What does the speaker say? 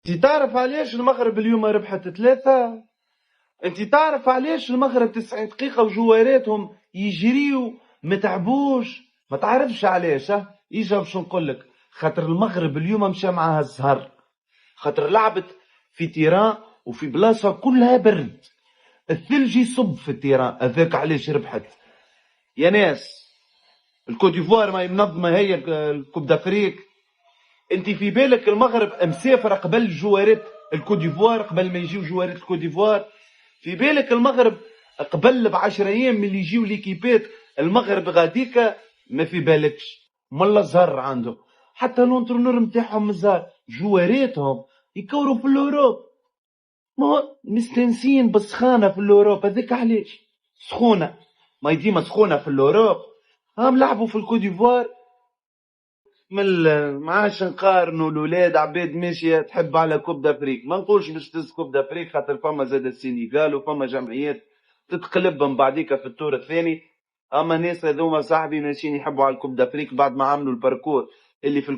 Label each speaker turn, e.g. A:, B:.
A: انت تعرف علاش المغرب اليوم ربحت ثلاثة؟ انت تعرف علاش المغرب 90 دقيقة وجواراتهم يجريو ما تعبوش؟ ما تعرفش علاش؟ ايجا باش نقولك، خاطر المغرب اليوم مشى معاها الزهر، خاطر لعبت في تيران وفي بلاصة كلها برد، الثلج يصب في التيران، هذاك علاش ربحت. يا ناس، الكوت ديفوار ما منظمة هي الكوب دافريك، انت في بالك المغرب مسافره قبل جوارات الكوت ديفوار، قبل ما يجيو جوارات الكوت ديفوار؟ في بالك المغرب قبل ب10 ايام من اللي يجيو ليكيبات المغرب غاديكا؟ ما في بالكش. ملا زهر عنده، حتى لونترونور نتاعهم الزهر، جواراتهم يكوروا في الاوروب، ما هو مستانسين بالسخانه في الاوروب، هذاك علاش سخونه، ما ديما سخونه في الاوروب. هم لعبوا في الكوت ديفوار. ما عادش نقارنوا الاولاد عباد ماشيه تحب على كوب دافريك، ما نقولش باش تهز كوب دافريك خاطر فما زاد السينيغال وفما جمعيات تتقلب من بعديك في الدور الثاني. اما ناس هذوما صاحبي ماشيين يحبوا على الكوب دافريك بعد ما عملوا الباركور اللي في